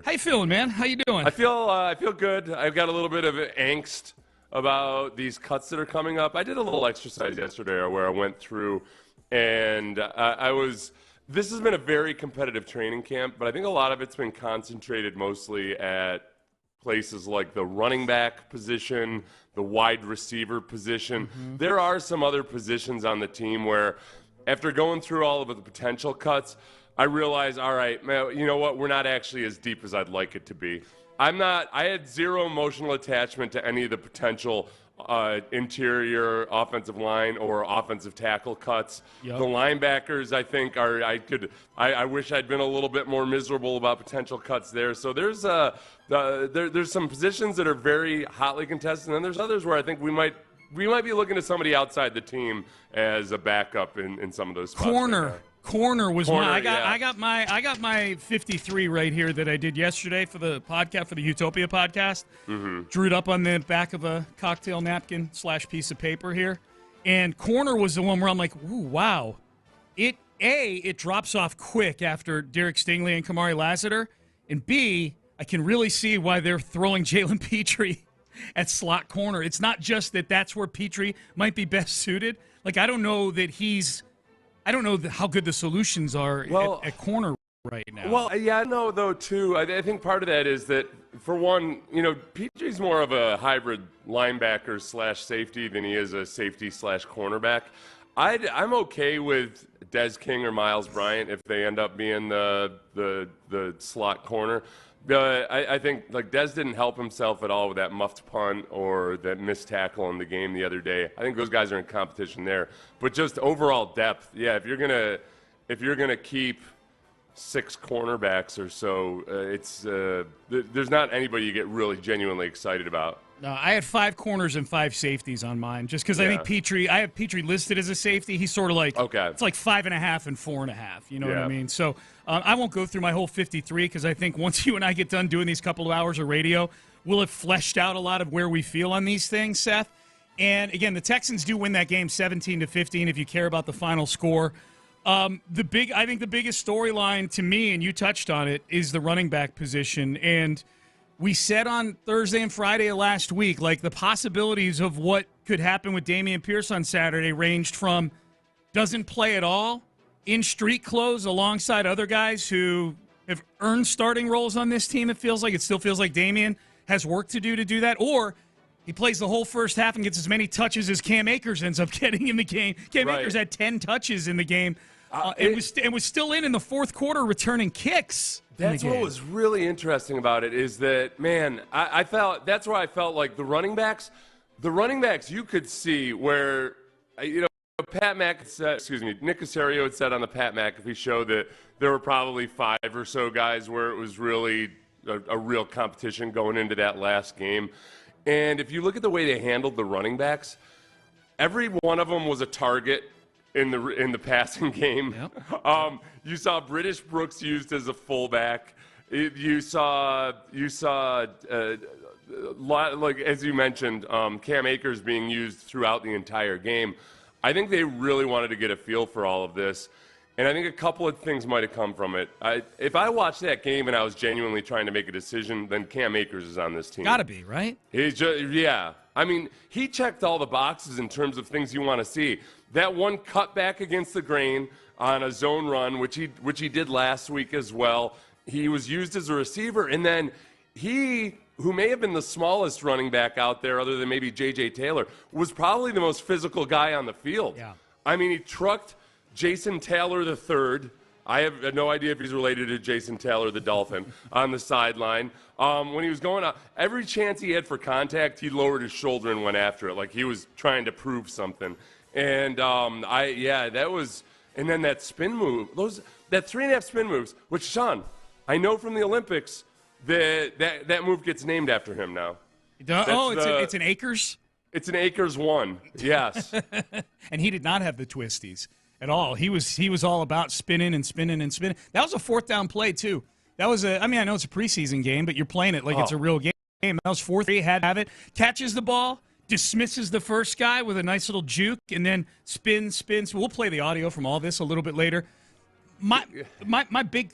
How you feeling, man? How you doing? I feel good. I've got a little bit of angst about these cuts that are coming up. I did a little exercise yesterday where I went through, and this has been a very competitive training camp, but I think a lot of it's been concentrated mostly at places like the running back position, the wide receiver position. Mm-hmm. There are some other positions on the team where, after going through all of the potential cuts, I realized, all right, man, you know what? We're not actually as deep as I'd like it to be. I had zero emotional attachment to any of the potential interior offensive line or offensive tackle cuts. Yep. The linebackers, I think, I wish I'd been a little bit more miserable about potential cuts there. So there's some positions that are very hotly contested, and then there's others where I think we might be looking at somebody outside the team as a backup in some of those spots. Corner was mine. I got my 53 right here that I did yesterday for the podcast, for the Utopia podcast. Mm-hmm. Drew it up on the back of a cocktail napkin / piece of paper here. And corner was the one where I'm like, ooh, wow. It drops off quick after Derek Stingley and Kamari Lassiter. And B, I can really see why they're throwing Jalen Petrie at slot corner. It's not just that's where Petrie might be best suited. Like, I don't know how good the solutions are at corner right now. Well, yeah, I know, though, too. I think part of that is that, for one, Petrie's more of a hybrid linebacker / safety than he is a safety / cornerback. I'm okay with Des King or Miles Bryant if they end up being the slot corner. I think Des didn't help himself at all with that muffed punt or that missed tackle in the game the other day. I think those guys are in competition there. But just overall depth, yeah. If you're gonna keep 6 cornerbacks or so, there's not anybody you get really genuinely excited about. No, I had 5 corners and 5 safeties on mine, just because I think I have Petrie listed as a safety. He's sort of like, it's like 5.5 and 4.5. You know what I mean? So I won't go through my whole 53 because I think once you and I get done doing these couple of hours of radio, we'll have fleshed out a lot of where we feel on these things, Seth. And again, the Texans do win that game 17-15. If you care about the final score, I think the biggest storyline to me, and you touched on it, is the running back position. And we said on Thursday and Friday of last week, the possibilities of what could happen with Dameon Pierce on Saturday ranged from doesn't play at all, in street clothes alongside other guys who have earned starting roles on this team, it still feels like Dameon has work to do that, or he plays the whole first half and gets as many touches as Cam Akers ends up getting in the game. Cam Akers had 10 touches in the game and was still in the fourth quarter returning kicks. That's what was really interesting about it is that, man, I felt that's where I felt like the running backs you could see where, Nick Caserio had said on the Pat McAfee show that there were probably 5 or so guys where it was really a real competition going into that last game. And if you look at the way they handled the running backs, every one of them was a target in the passing game. Yep. You saw British Brooks used as a fullback. You saw as you mentioned, Cam Akers being used throughout the entire game. I think they really wanted to get a feel for all of this, and I think a couple of things might have come from it. If I watched that game and I was genuinely trying to make a decision, then Cam Akers is on this team. Gotta be, right? He's just, I mean, he checked all the boxes in terms of things you want to see. That one cutback against the grain on a zone run, which he did last week as well. He was used as a receiver, and then he, who may have been the smallest running back out there other than maybe J.J. Taylor, was probably the most physical guy on the field. Yeah. I mean, he trucked Jason Taylor III. I have no idea if he's related to Jason Taylor, the Dolphin, on the sideline. When he was going out, every chance he had for contact, he lowered his shoulder and went after it like he was trying to prove something. And that was, and then that spin move, that 3.5 spin moves, which, Sean, I know from the Olympics that move gets named after him now. It's an Akers? It's an Akers 1, yes. And he did not have the twisties at all. He was all about spinning and spinning and spinning. That was a 4th down play, too. That was I know it's a preseason game, but you're playing it like it's a real game. That was 4th. Had to have it. Catches the ball, dismisses the first guy with a nice little juke, and then spins. We'll play the audio from all this a little bit later. This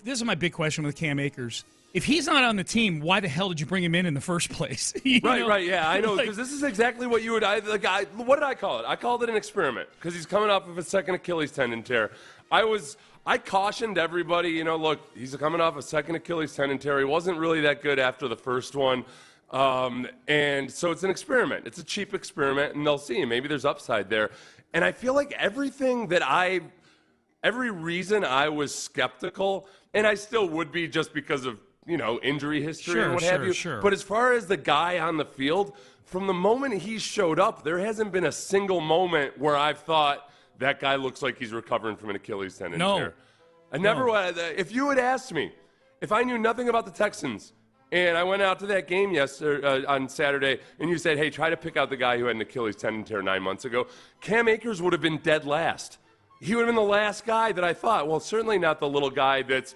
is my big question with Cam Akers. if he's not on the team, why the hell did you bring him in the first place? Right, yeah, I know, because this is exactly what you would. What did I call it? I called it an experiment because he's coming off of a second Achilles tendon tear. I cautioned everybody, look, he's coming off a second Achilles tendon tear. He wasn't really that good after the first one. And so it's an experiment. It's a cheap experiment, and they'll see. Maybe there's upside there. And I feel like every reason I was skeptical, and I still would be just because of, injury history and what have you. Sure. But as far as the guy on the field, from the moment he showed up, there hasn't been a single moment where I've thought that guy looks like he's recovering from an Achilles tendon tear. I never. If you had asked me, if I knew nothing about the Texans, and I went out to that game on Saturday, and you said, hey, try to pick out the guy who had an Achilles tendon tear 9 months ago, Cam Akers would have been dead last. He would have been the last guy that I thought. Well, certainly not the little guy that's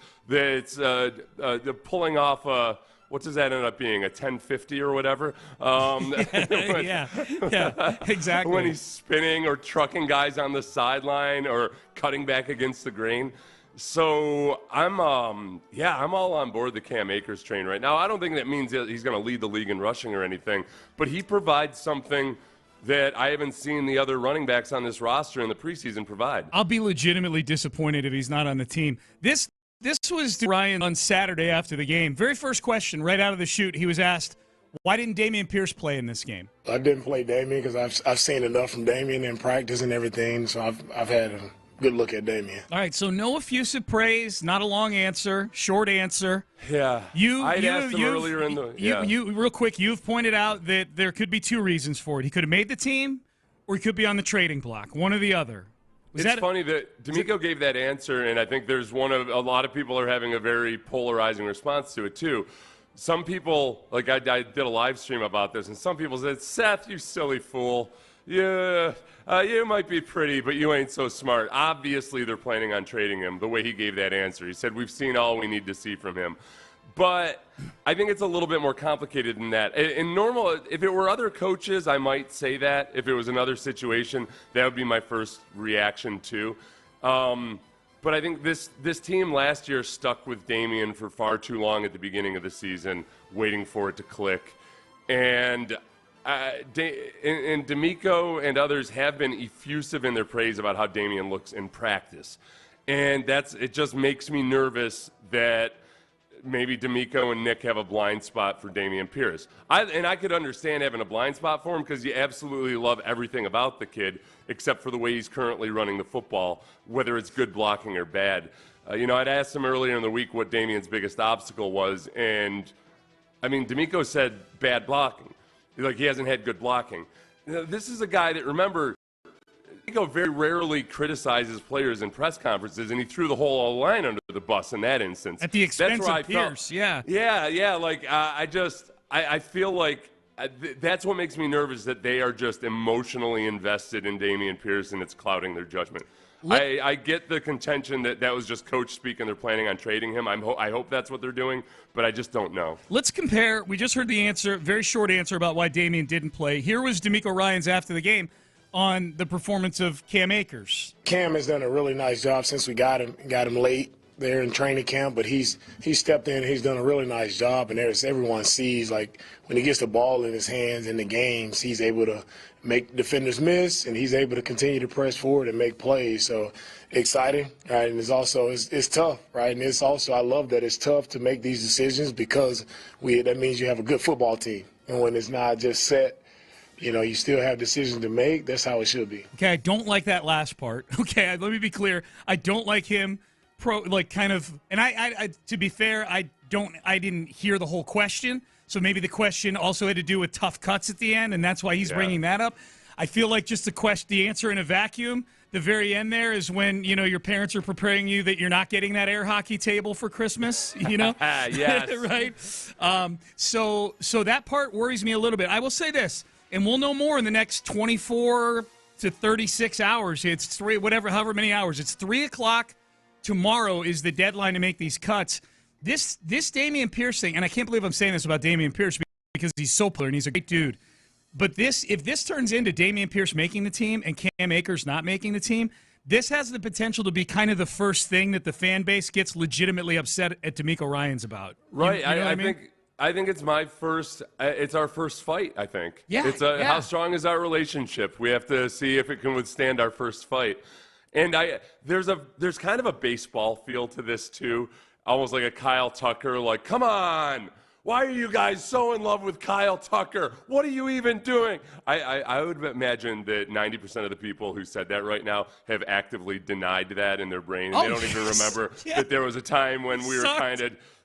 pulling off what does that end up being, a 1050 or whatever? Yeah, exactly. When he's spinning or trucking guys on the sideline or cutting back against the grain. So I'm all on board the Cam Akers train right now. I don't think that means that he's going to lead the league in rushing or anything, but he provides something that I haven't seen the other running backs on this roster in the preseason provide. I'll be legitimately disappointed if he's not on the team. This was Ryan on Saturday after the game. Very first question right out of the chute, he was asked, why didn't Dameon Pierce play in this game? I didn't play Dameon because I've seen enough from Dameon in practice and everything, so I've had a good look at Dameon. All right, so no effusive praise, not a long answer, short answer. Yeah, I'd asked him earlier in the. You real quick, you've pointed out that there could be two reasons for it. He could have made the team, or he could be on the trading block, one or the other. It's funny that D'Amico gave that answer, and I think there's a lot of people are having a very polarizing response to it too. Some people, like I did a live stream about this, and some people said, Seth, you silly fool. Yeah, you might be pretty, but you ain't so smart. Obviously, they're planning on trading him the way he gave that answer. He said, we've seen all we need to see from him. But I think it's a little bit more complicated than that. In normal, if it were other coaches, I might say that. If it was another situation, that would be my first reaction too. But I think this team last year stuck with Dameon for far too long at the beginning of the season, waiting for it to click. And D'Amico and others have been effusive in their praise about how Dameon looks in practice. And it just makes me nervous that maybe D'Amico and Nick have a blind spot for Dameon Pierce. I could understand having a blind spot for him because you absolutely love everything about the kid except for the way he's currently running the football, whether it's good blocking or bad. I'd asked him earlier in the week what Dameon's biggest obstacle was, and, D'Amico said bad blocking. Like, he hasn't had good blocking. This is a guy that, remember, D'Amico very rarely criticizes players in press conferences, and he threw the whole line under the bus in that instance. At the expense of Pierce, yeah. Yeah. Like, I feel like that's what makes me nervous, that they are just emotionally invested in Dameon Pierce, and it's clouding their judgment. I get the contention that was just coach speak and they're planning on trading him. I hope that's what they're doing, but I just don't know. Let's compare. We just heard the answer, very short answer about why Dameon didn't play. Here was D'Amico Ryans after the game on the performance of Cam Akers. Cam has done a really nice job since we got him late there in training camp, but he's stepped in, he's done a really nice job, and everyone sees, like, when he gets the ball in his hands in the games, he's able to make defenders miss, and he's able to continue to press forward and make plays. So exciting, right? And it's tough, right? And it's also, I love that it's tough to make these decisions because that means you have a good football team. And when it's not just set, you still have decisions to make. That's how it should be. Okay, I don't like that last part. Okay, let me be clear. I don't like him and I to be fair, I didn't hear the whole question. So maybe the question also had to do with tough cuts at the end, and that's why he's bringing that up. I feel like just the answer in a vacuum, the very end there is when, your parents are preparing you that you're not getting that air hockey table for Christmas, Yes. Right? So that part worries me a little bit. I will say this, and we'll know more in the next 24 to 36 hours. It's however many hours. It's 3 o'clock tomorrow is the deadline to make these cuts. This Dameon Pierce thing, and I can't believe I'm saying this about Dameon Pierce because he's so popular and he's a great dude. But if this turns into Dameon Pierce making the team and Cam Akers not making the team, this has the potential to be kind of the first thing that the fan base gets legitimately upset at DeMeco Ryans about. Right. You know what I think it's my first. It's our first fight. I think. Yeah. How strong is our relationship? We have to see if it can withstand our first fight. And there's kind of a baseball feel to this too, almost like a Kyle Tucker. Like, come on. Why are you guys so in love with Kyle Tucker? What are you even doing? I would imagine that 90% of the people who said that right now have actively denied that in their brain. And they don't even remember that there was a time when we were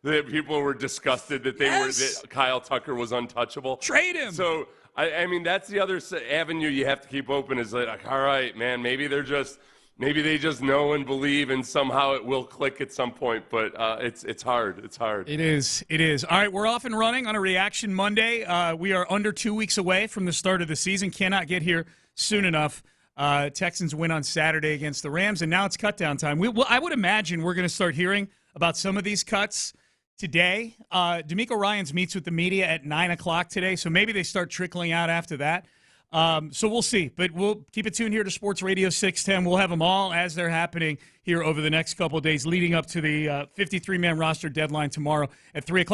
that people were disgusted that that Kyle Tucker was untouchable. Trade him. So, I mean, that's the other avenue you have to keep open is like, all right, man, maybe they just know and believe, and somehow it will click at some point. But it's hard. It's hard. It is. All right, we're off and running on a Reaction Monday. We are under 2 weeks away from the start of the season. Cannot get here soon enough. Texans win on Saturday against the Rams, and now it's cutdown time. I would imagine we're going to start hearing about some of these cuts today. DeMeco Ryans meets with the media at 9 o'clock today, so maybe they start trickling out after that. So we'll see, but we'll keep it tuned here to Sports Radio 610. We'll have them all as they're happening here over the next couple of days leading up to the 53-man roster deadline tomorrow at 3 o'clock.